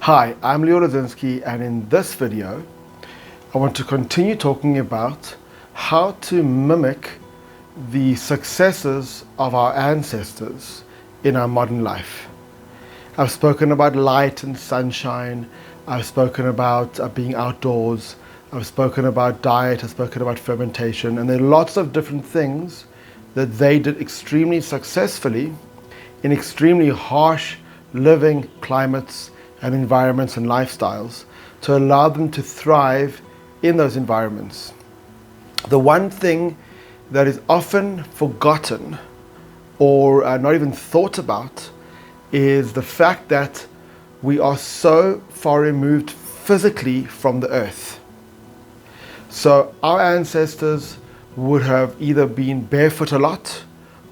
Hi, I'm Leo Lazinski, and in this video I want to continue talking about how to mimic the successes of our ancestors in our modern life. I've spoken about light and sunshine, I've spoken about being outdoors, I've spoken about diet, I've spoken about fermentation, and there are lots of different things that they did extremely successfully in extremely harsh living climates and environments and lifestyles to allow them to thrive in those environments. The one thing that is often forgotten or not even thought about is the fact that we are so far removed physically from the earth. So our ancestors would have either been barefoot a lot,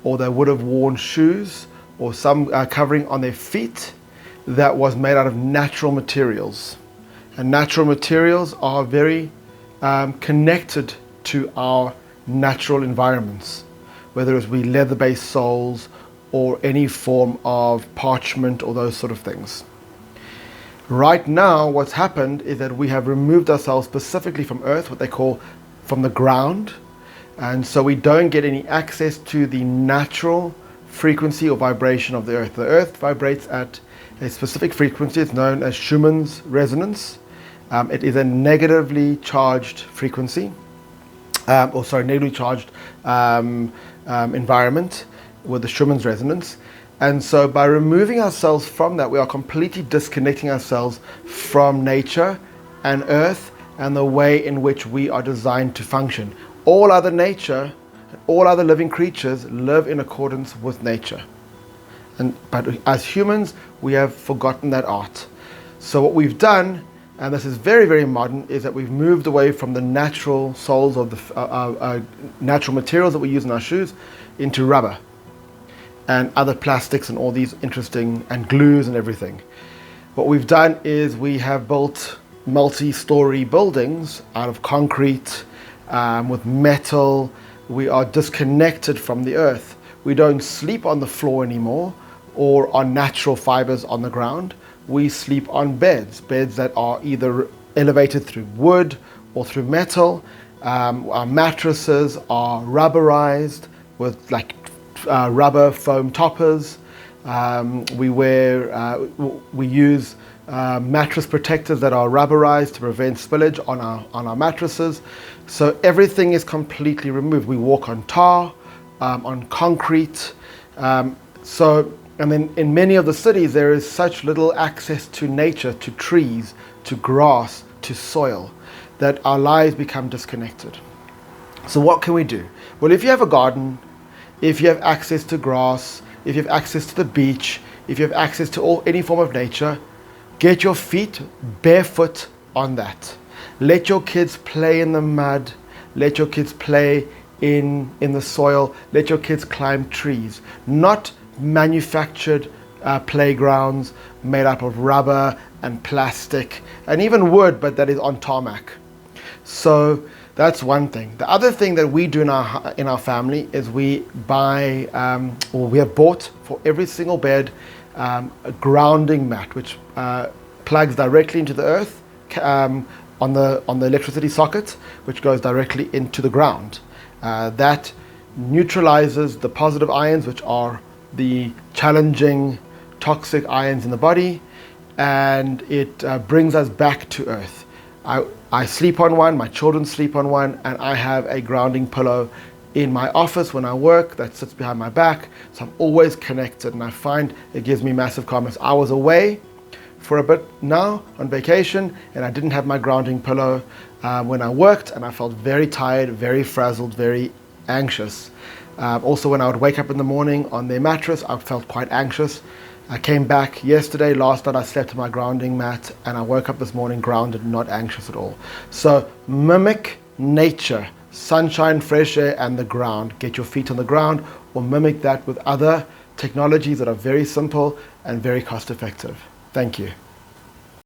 or they would have worn shoes or some covering on their feet that was made out of natural materials. And natural materials are very connected to our natural environments, whether it be leather-based soles or any form of parchment or those sort of things. Right now, what's happened is that we have removed ourselves specifically from earth, what they call from the ground, and so we don't get any access to the natural frequency or vibration of the earth. The earth vibrates at a specific frequency. It's known as Schumann's resonance. It is a negatively charged frequency, negatively charged environment with the Schumann's resonance. And so by removing ourselves from that, we are completely disconnecting ourselves from nature and earth and the way in which we are designed to function. All other nature, all other living creatures live in accordance with nature. But as humans, we have forgotten that art. So what we've done, and this is very, very modern, is that we've moved away from the natural soles of the natural materials that we use in our shoes into rubber and other plastics and all these interesting, and glues and everything. What we've done is we have built multi-story buildings out of concrete, with metal. We are disconnected from the earth. We don't sleep on the floor anymore or on natural fibers on the ground. We sleep on beds that are either elevated through wood or through metal. Our mattresses are rubberized with rubber foam toppers. We use mattress protectors that are rubberized to prevent spillage on our mattresses. So everything is completely removed. We walk on tar, on concrete. And then in many of the cities, there is such little access to nature, to trees, to grass, to soil, that our lives become disconnected. So what can we do? Well, if you have a garden, if you have access to grass, if you have access to the beach, if you have access to any form of nature, get your feet barefoot on that. Let your kids play in the mud. Let your kids play in the soil. Let your kids climb trees. Not manufactured playgrounds made up of rubber and plastic and even wood, but that is on tarmac. So that's one thing. The other thing that we do in our family is we buy, or we have bought for every single bed, a grounding mat, which plugs directly into the earth on the electricity socket, which goes directly into the ground. That neutralizes the positive ions, which are the challenging toxic ions in the body, and it brings us back to earth. I sleep on one, my children sleep on one, and I have a grounding pillow in my office when I work that sits behind my back, so I'm always connected, and I find it gives me massive calmness. I was away for a bit now on vacation, and I didn't have my grounding pillow when I worked, and I felt very tired, very frazzled, very anxious. Also, when I would wake up in the morning on their mattress, I felt quite anxious. I came back yesterday, last night I slept on my grounding mat, and I woke up this morning grounded, not anxious at all. So mimic nature, sunshine, fresh air, and the ground. Get your feet on the ground, or mimic that with other technologies that are very simple and very cost effective. Thank you.